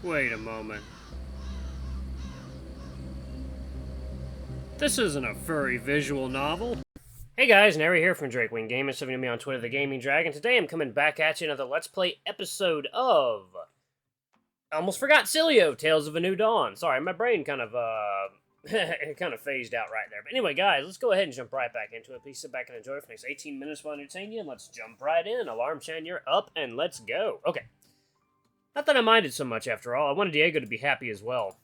Wait a moment. This isn't a furry visual novel. Hey guys, Nary here from Drakewing Gaming, serving to me on Twitter, The Gaming Dragon. Today I'm coming back at you another Let's Play episode of... I almost forgot Sileo, Tales of a New Dawn. Sorry, my brain kind of phased out right there. But anyway, guys, let's go ahead and jump right back into it. Please sit back and enjoy for the next 18 minutes while I entertain you, and let's jump right in. Alarm Chan, you're up, and let's go. Okay. Not that I minded so much, after all. I wanted Diego to be happy as well.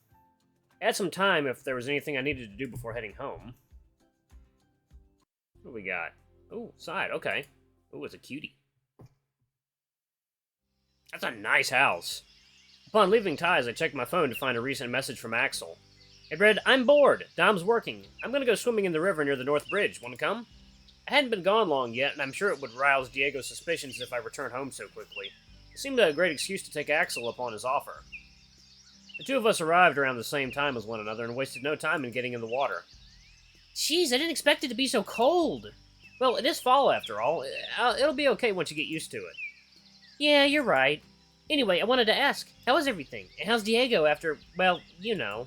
I had some time if there was anything I needed to do before heading home. What do we got? Ooh, side, okay. Ooh, it's a cutie. That's a nice house. Upon leaving Ty's, I checked my phone to find a recent message from Axel. It read, "I'm bored. Dom's working. I'm gonna go swimming in the river near the North Bridge. Wanna come?" I hadn't been gone long yet, and I'm sure it would rouse Diego's suspicions if I returned home so quickly. It seemed a great excuse to take Axel upon his offer. The two of us arrived around the same time as one another and wasted no time in getting in the water. Jeez, I didn't expect it to be so cold. Well, it is fall after all. It'll be okay once you get used to it. Yeah, you're right. Anyway, I wanted to ask, how is everything? And how's Diego after, well, you know.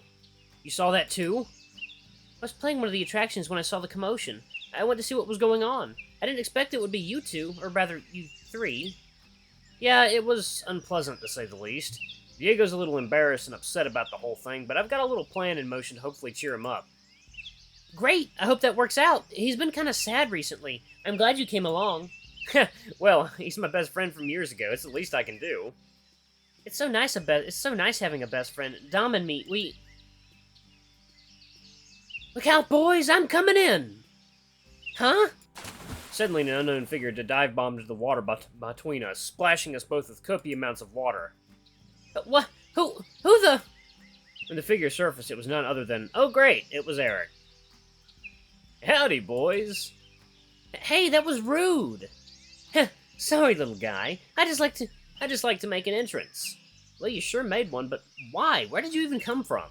You saw that too? I was playing one of the attractions when I saw the commotion. I went to see what was going on. I didn't expect it would be you two, or rather, you three. Yeah, it was unpleasant to say the least. Diego's a little embarrassed and upset about the whole thing, but I've got a little plan in motion to hopefully cheer him up. Great! I hope that works out. He's been kind of sad recently. I'm glad you came along. Well, he's my best friend from years ago. It's the least I can do. It's so nice having a best friend. Dom and me, we... Look out, boys! I'm coming in! Huh? Suddenly, an unknown figure dive bombed into the water between us, splashing us both with copious amounts of water. What? Who the... When the figure surfaced, it was none other than... Oh, great! It was Eric. Howdy, boys. Hey, that was rude. Sorry, little guy. I just like to make an entrance. Well, you sure made one, but why? Where did you even come from?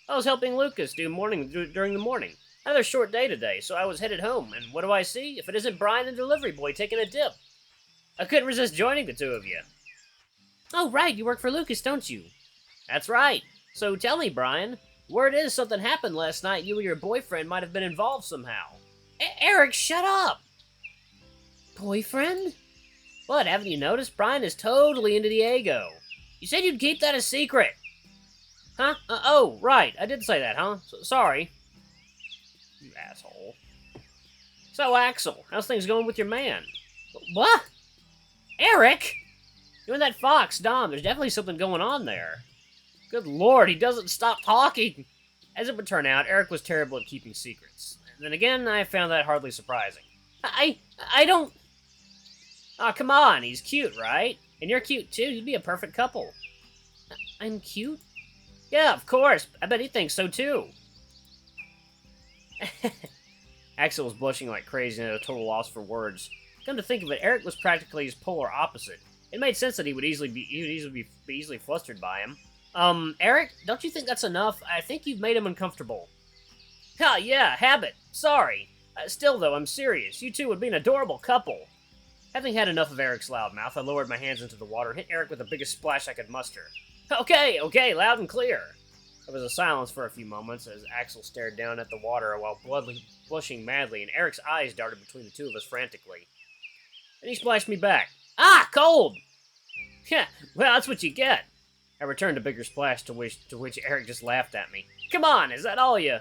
I was helping Lucas during the morning. Another short day today, so I was headed home, and what do I see? If it isn't Brian the delivery boy taking a dip. I couldn't resist joining the two of you. Oh, right, you work for Lucas, don't you? That's right. So tell me, Brian, word is something happened last night. You and your boyfriend might have been involved somehow. Eric, shut up! Boyfriend? What, haven't you noticed? Brian is totally into Diego. You said you'd keep that a secret. Huh? Oh, right, I did say that, huh? Sorry. You asshole. So, Axel, how's things going with your man? What? Eric? You and that fox, Dom, there's definitely something going on there. Good lord, he doesn't stop talking. As it would turn out, Eric was terrible at keeping secrets. Then again, I found that hardly surprising. I don't... Aw, come on, he's cute, right? And you're cute, too. You'd be a perfect couple. I'm cute? Yeah, of course. I bet he thinks so, too. Axel was blushing like crazy and at a total loss for words. Come to think of it, Eric was practically his polar opposite. It made sense that he would easily be flustered by him. Eric, don't you think that's enough? I think you've made him uncomfortable. Yeah, habit. Sorry. Still, though, I'm serious. You two would be an adorable couple. Having had enough of Eric's loud mouth, I lowered my hands into the water and hit Eric with the biggest splash I could muster. Okay, loud and clear. There was a silence for a few moments as Axel stared down at the water while blushing madly, and Eric's eyes darted between the two of us frantically. Then he splashed me back. Ah, cold! Yeah, well, that's what you get. I returned a bigger splash, to which Eric just laughed at me. Come on, is that all you...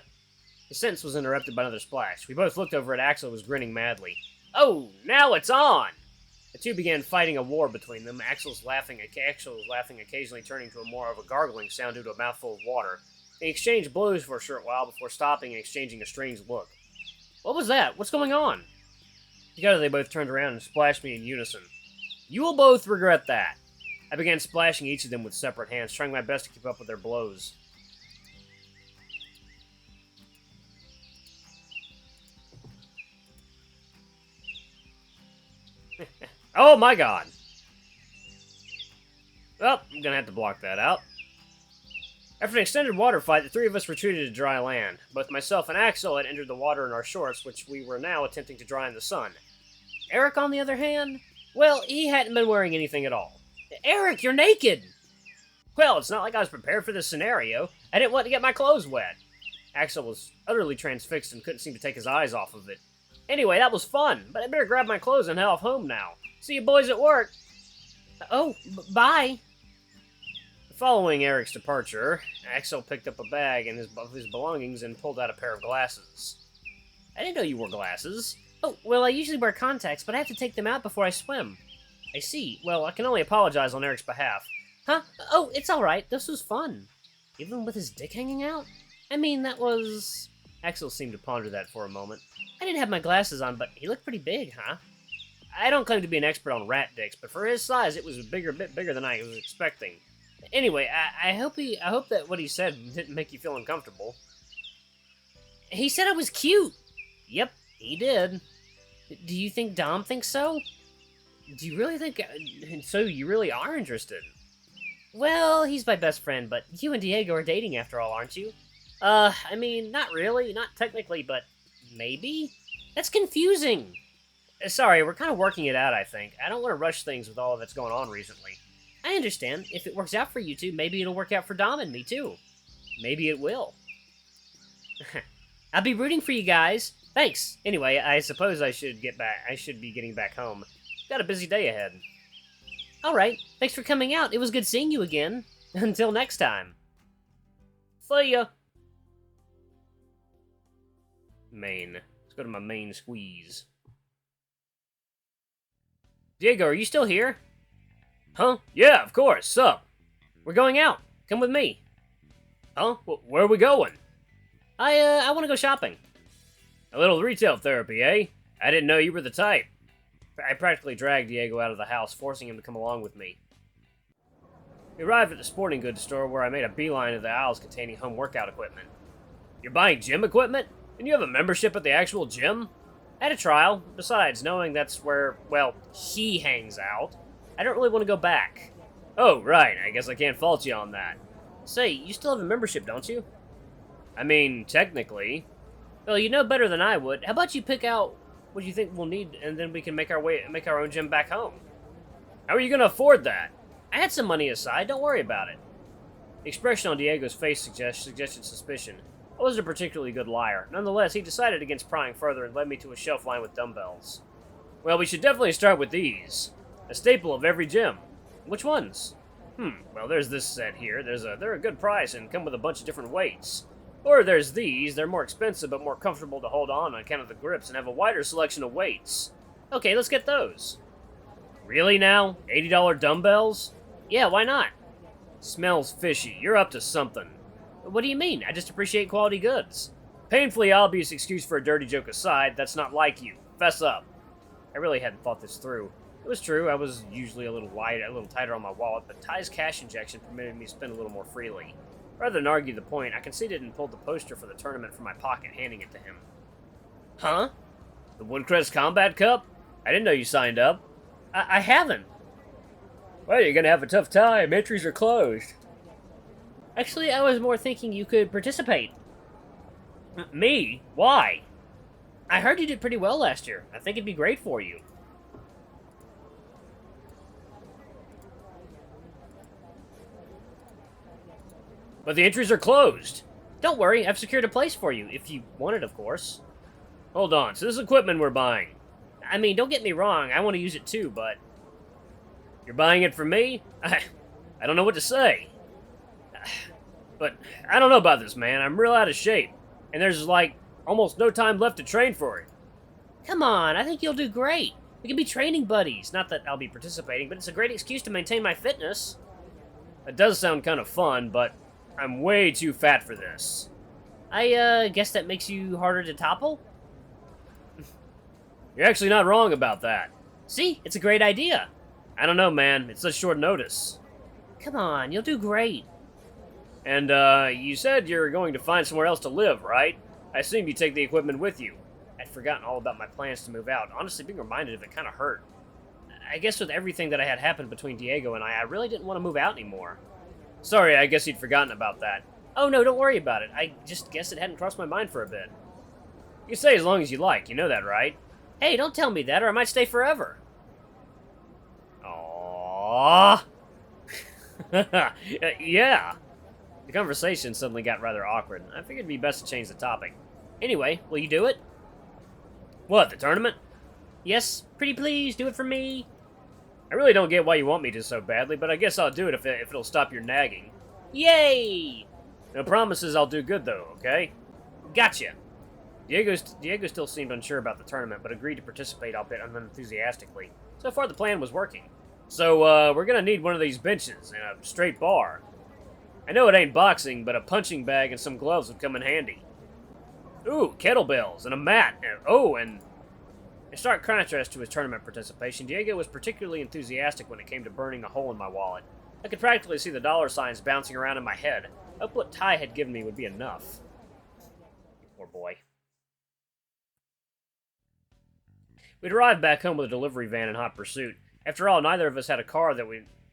His sentence was interrupted by another splash. We both looked over at Axel, who was grinning madly. Oh, now it's on! The two began fighting a war between them. Axel was laughing, occasionally turning to a more of a gargling sound due to a mouthful of water. They exchanged blows for a short while before stopping and exchanging a strange look. What was that? What's going on? Together they both turned around and splashed me in unison. You will both regret that. I began splashing each of them with separate hands, trying my best to keep up with their blows. Oh my god! Well, I'm gonna have to block that out. After an extended water fight, the three of us retreated to dry land. Both myself and Axel had entered the water in our shorts, which we were now attempting to dry in the sun. Eric, on the other hand, well, he hadn't been wearing anything at all. Eric, you're naked! Well, it's not like I was prepared for this scenario. I didn't want to get my clothes wet. Axel was utterly transfixed and couldn't seem to take his eyes off of it. Anyway, that was fun, but I better grab my clothes and head off home now. See you boys at work. Oh, bye. Following Eric's departure, Axel picked up a bag and of his belongings and pulled out a pair of glasses. I didn't know you wore glasses. Oh, well, I usually wear contacts, but I have to take them out before I swim. I see. Well, I can only apologize on Eric's behalf. Huh? Oh, it's alright. This was fun. Even with his dick hanging out? I mean, that was... Axel seemed to ponder that for a moment. I didn't have my glasses on, but he looked pretty big, huh? I don't claim to be an expert on rat dicks, but for his size, it was a bit bigger than I was expecting. Anyway, I hope that what he said didn't make you feel uncomfortable. He said I was cute! Yep, he did. Do you think Dom thinks so? Do you really think... So you really are interested? Well, he's my best friend, but you and Diego are dating after all, aren't you? I mean, not really, not technically, but maybe? That's confusing! Sorry, we're kind of working it out, I think. I don't want to rush things with all that's going on recently. I understand. If it works out for you two, maybe it'll work out for Dom and me, too. Maybe it will. I'll be rooting for you guys. Thanks. Anyway, I suppose I should be getting back home. Got a busy day ahead. Alright, thanks for coming out. It was good seeing you again. Until next time. See ya. Main. Let's go to my main squeeze. Diego, are you still here? Huh? Yeah, of course. Sup? We're going out. Come with me. Huh? Where are we going? I want to go shopping. A little retail therapy, eh? I didn't know you were the type. I practically dragged Diego out of the house, forcing him to come along with me. We arrived at the sporting goods store where I made a beeline to the aisles containing home workout equipment. You're buying gym equipment? And you have a membership at the actual gym? I had a trial. Besides, knowing that's where, well, he hangs out, I don't really want to go back. Oh, right. I guess I can't fault you on that. Say, you still have a membership, don't you? I mean, technically. Well, you know better than I would. How about you pick out what you think we'll need, and then we can make our own gym back home? How are you going to afford that? I had some money aside. Don't worry about it. The expression on Diego's face suggested suspicion. I wasn't a particularly good liar. Nonetheless, he decided against prying further and led me to a shelf lined with dumbbells. Well, we should definitely start with these. A staple of every gym. Which ones? Well, there's this set here. They're a good price and come with a bunch of different weights. Or there's these. They're more expensive but more comfortable to hold on account of the grips and have a wider selection of weights. Okay, let's get those. Really now? $80 dumbbells? Yeah, why not? Smells fishy. You're up to something. What do you mean? I just appreciate quality goods. Painfully obvious excuse for a dirty joke aside, that's not like you. Fess up. I really hadn't thought this through. It was true, I was usually a little tighter on my wallet, but Ty's cash injection permitted me to spend a little more freely. Rather than argue the point, I conceded and pulled the poster for the tournament from my pocket, handing it to him. Huh? The Woodcrest Combat Cup? I didn't know you signed up. I haven't. Well, you're gonna have a tough time. Entries are closed. Actually, I was more thinking you could participate. Me? Why? I heard you did pretty well last year. I think it'd be great for you. But the entries are closed. Don't worry, I've secured a place for you, if you want it, of course. Hold on, so this is equipment we're buying. I mean, don't get me wrong, I want to use it too, but... You're buying it for me? I don't know what to say. But I don't know about this, man. I'm real out of shape. And there's, like, almost no time left to train for it. Come on, I think you'll do great. We can be training buddies. Not that I'll be participating, but it's a great excuse to maintain my fitness. That does sound kind of fun, but I'm way too fat for this. I guess that makes you harder to topple? You're actually not wrong about that. See? It's a great idea. I don't know, man. It's such short notice. Come on, you'll do great. And, you said you're going to find somewhere else to live, right? I assume you take the equipment with you. I'd forgotten all about my plans to move out. Honestly, being reminded of it kind of hurt. I guess with everything that I had happened between Diego and I really didn't want to move out anymore. Sorry, I guess you'd forgotten about that. Oh, no, don't worry about it. I just guess it hadn't crossed my mind for a bit. You can stay as long as you like, you know that, right? Hey, don't tell me that, or I might stay forever. Aww. Yeah. The conversation suddenly got rather awkward. I figured it'd be best to change the topic. Anyway, will you do it? What, the tournament? Yes, pretty please, do it for me. I really don't get why you want me to so badly, but I guess I'll do it if it'll stop your nagging. Yay! No promises I'll do good, though, okay? Gotcha. Diego still seemed unsure about the tournament, but agreed to participate, albeit unenthusiastically. So far, the plan was working. So, we're gonna need one of these benches and a straight bar. I know it ain't boxing, but a punching bag and some gloves would come in handy. Ooh, kettlebells and a mat. Oh, and in stark contrast to his tournament participation, Diego was particularly enthusiastic when it came to burning a hole in my wallet. I could practically see the dollar signs bouncing around in my head. I hope what Ty had given me would be enough. Poor boy. We'd arrived back home with a delivery van in hot pursuit. After all, neither of us had a car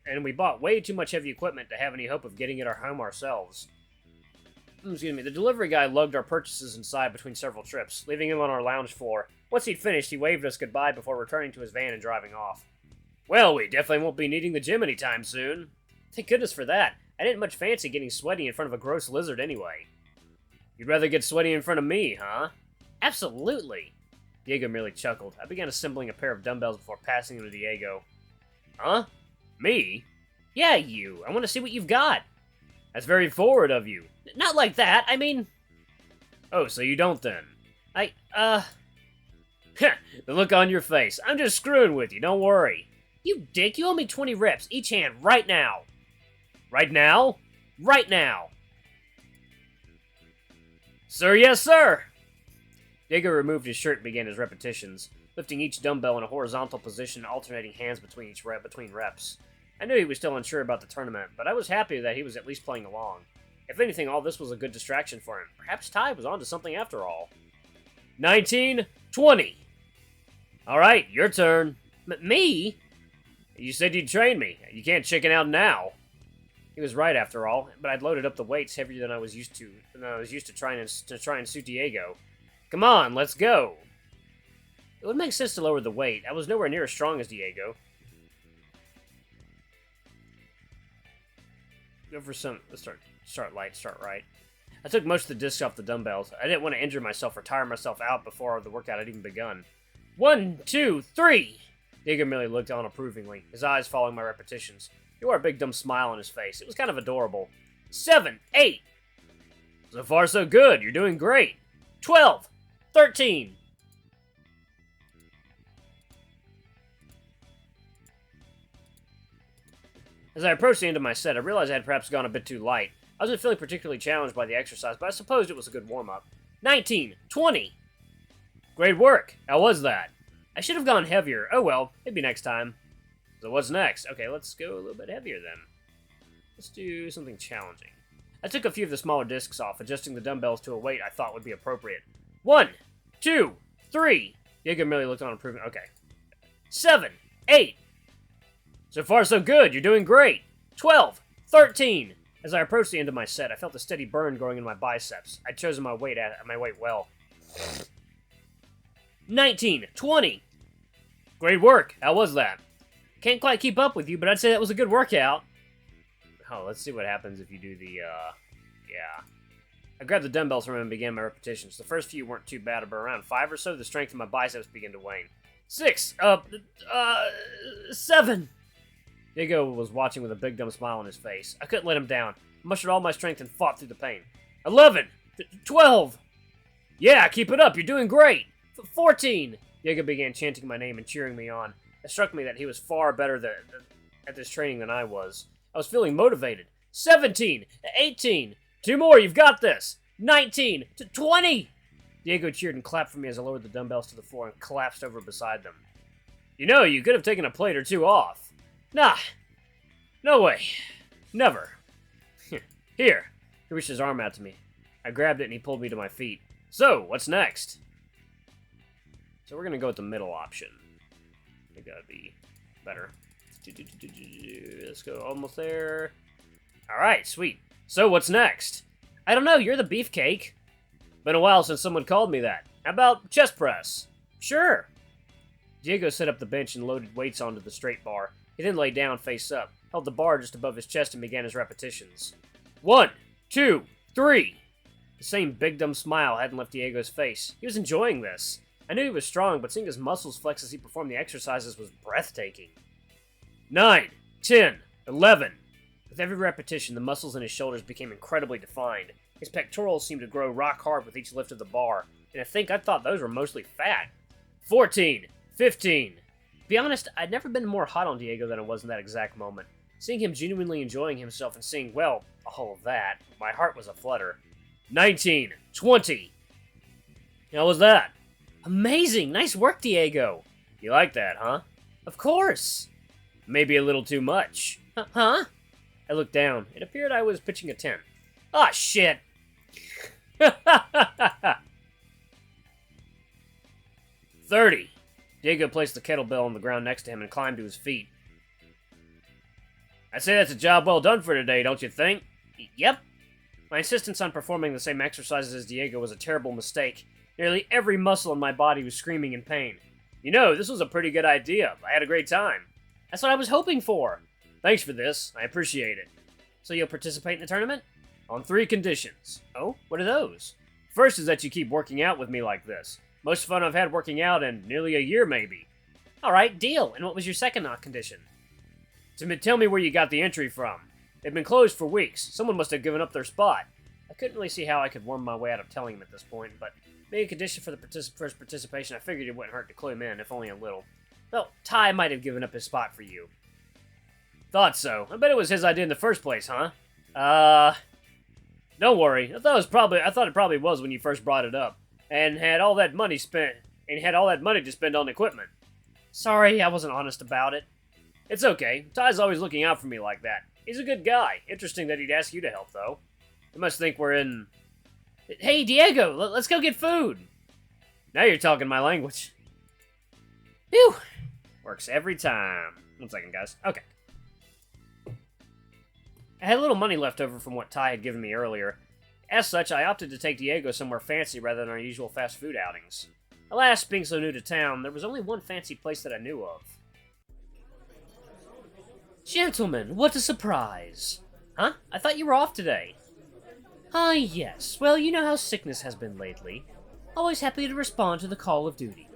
and we bought way too much heavy equipment to have any hope of getting it home ourselves. Excuse me. The delivery guy lugged our purchases inside between several trips, leaving him on our lounge floor. Once he'd finished, he waved us goodbye before returning to his van and driving off. Well, we definitely won't be needing the gym anytime soon. Thank goodness for that. I didn't much fancy getting sweaty in front of a gross lizard anyway. You'd rather get sweaty in front of me, huh? Absolutely. Diego merely chuckled. I began assembling a pair of dumbbells before passing them to Diego. Huh? Me? Yeah, you. I want to see what you've got. That's very forward of you. Not like that, I mean... Oh, so you don't then? The look on your face. I'm just screwing with you, don't worry. You dick, you owe me 20 reps, each hand, right now. Right now? Right now. Sir, yes, sir. Diego removed his shirt and began his repetitions, lifting each dumbbell in a horizontal position, alternating hands between reps. I knew he was still unsure about the tournament, but I was happy that he was at least playing along. If anything, all this was a good distraction for him. Perhaps Ty was onto something after all. 19, 20. All right, your turn. Me? You said you'd train me. You can't chicken out now. He was right after all, but I'd loaded up the weights heavier than I was used to trying and suit Diego. Come on, let's go. It would make sense to lower the weight. I was nowhere near as strong as Diego. Go for some... Let's start light, start right. I took most of the discs off the dumbbells. I didn't want to injure myself or tire myself out before the workout had even begun. 1, 2, 3! Diego merely looked on approvingly, his eyes following my repetitions. He wore a big dumb smile on his face. It was kind of adorable. 7, 8! So far so good. You're doing great. 12, 13! As I approached the end of my set, I realized I had perhaps gone a bit too light. I wasn't feeling particularly challenged by the exercise, but I supposed it was a good warm-up. 19, 20! Great work! How was that? I should have gone heavier. Oh well, maybe next time. So what's next? Okay, let's go a little bit heavier then. Let's do something challenging. I took a few of the smaller discs off, adjusting the dumbbells to a weight I thought would be appropriate. 1, 2, 3! Diego merely looked on approving. Okay. 7, 8! So far so good, you're doing great! 12, 13! As I approached the end of my set, I felt a steady burn growing in my biceps. I'd chosen my weight well. 19, 20! Great work! How was that? Can't quite keep up with you, but I'd say that was a good workout. Oh, let's see what happens if you do the, yeah. I grabbed the dumbbells from him and began my repetitions. The first few weren't too bad, but around 5 or so, the strength of my biceps began to wane. 6, 7! Diego was watching with a big dumb smile on his face. I couldn't let him down. I mustered all my strength and fought through the pain. 11! 12! Yeah, keep it up, you're doing great! 14! Diego began chanting my name and cheering me on. It struck me that he was far better at this training than I was. I was feeling motivated. 17! 18! 2 more, you've got this! 19! 20! Diego cheered and clapped for me as I lowered the dumbbells to the floor and collapsed over beside them. You know, you could have taken a plate or 2 off. Nah. No way. Never. Here. He reached his arm out to me. I grabbed it and he pulled me to my feet. So, what's next? So we're going to go with the middle option. I think that would be better. Let's go almost there. Alright, sweet. So, what's next? I don't know, you're the beefcake. Been a while since someone called me that. How about chest press? Sure. Diego set up the bench and loaded weights onto the straight bar. He then lay down face up. held the bar just above his chest and began his repetitions. 1, 2, 3. The same big dumb smile hadn't left Diego's face. He was enjoying this. I knew he was strong, but seeing his muscles flex as he performed the exercises was breathtaking. 9, 10, 11. With every repetition, the muscles in his shoulders became incredibly defined. His pectorals seemed to grow rock hard with each lift of the bar, and I thought those were mostly fat. 14, 15. To be honest, I'd never been more hot on Diego than I was in that exact moment. Seeing him genuinely enjoying himself and seeing, well, all of that, my heart was aflutter. 19, 20. How was that? Amazing! Nice work, Diego! You like that, huh? Of course! Maybe a little too much. Huh? I looked down. It appeared I was pitching a tent. Ah, shit! 30. Diego placed the kettlebell on the ground next to him and climbed to his feet. I'd say that's a job well done for today, don't you think? Yep. My insistence on performing the same exercises as Diego was a terrible mistake. Nearly every muscle in my body was screaming in pain. You know, this was a pretty good idea. I had a great time. That's what I was hoping for. Thanks for this. I appreciate it. So you'll participate in the tournament? On 3 conditions. Oh? What are those? First is that you keep working out with me like this. Most fun I've had working out in nearly a year, maybe. Alright, deal. And what was your second condition? Tell me where you got the entry from. They've been closed for weeks. Someone must have given up their spot. I couldn't really see how I could worm my way out of telling him at this point, but being a condition for the first participation, I figured it wouldn't hurt to clue him in, if only a little. Well, Ty might have given up his spot for you. Thought so. I bet it was his idea in the first place, huh? Don't worry. I thought it probably was when you first brought it up, and had all that money to spend on equipment. Sorry, I wasn't honest about it. It's okay. Ty's always looking out for me like that. He's a good guy. Interesting that he'd ask you to help, though. He must think we're in... Hey, Diego, let's go get food. Now you're talking my language. Phew. Works every time. 1 second, guys. Okay. I had a little money left over from what Ty had given me earlier. As such, I opted to take Diego somewhere fancy rather than our usual fast food outings. Alas, being so new to town, there was only one fancy place that I knew of. Gentlemen, what a surprise! Huh? I thought you were off today. Ah, yes. Well, you know how sickness has been lately. Always happy to respond to the call of duty.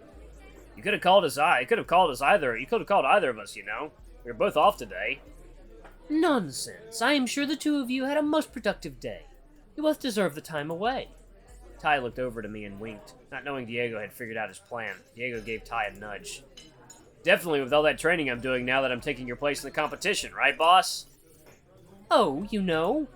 You could have called either of us, you know. We were both off today. Nonsense. I am sure the two of you had a most productive day. You both deserve the time away. Ty looked over to me and winked. Not knowing Diego had figured out his plan, Diego gave Ty a nudge. Definitely with all that training I'm doing now that I'm taking your place in the competition, right, boss? Oh, you know?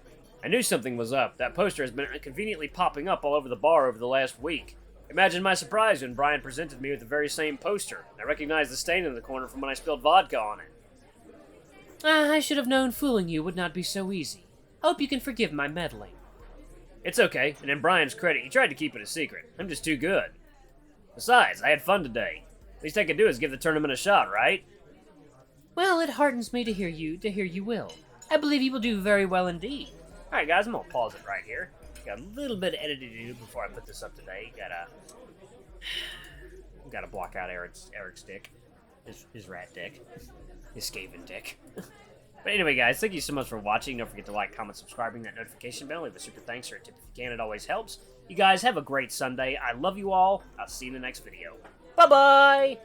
I knew something was up. That poster has been conveniently popping up all over the bar over the last week. Imagine my surprise when Brian presented me with the very same poster. I recognized the stain in the corner from when I spilled vodka on it. I should have known fooling you would not be so easy. Hope you can forgive my meddling. It's okay, and in Brian's credit, he tried to keep it a secret. I'm just too good. Besides, I had fun today. Least I can do is give the tournament a shot, right? Well, it heartens me to hear you will. I believe you will do very well indeed. Alright guys, I'm gonna pause it right here. Got a little bit of editing to do before I put this up today. Gotta block out Eric's dick. His rat dick. His Skaven dick. But anyway guys, thank you so much for watching. Don't forget to like, comment, subscribing, that notification bell. Leave a super thanks or a tip if you can. It always helps. You guys have a great Sunday. I love you all. I'll see you in the next video. Bye-bye!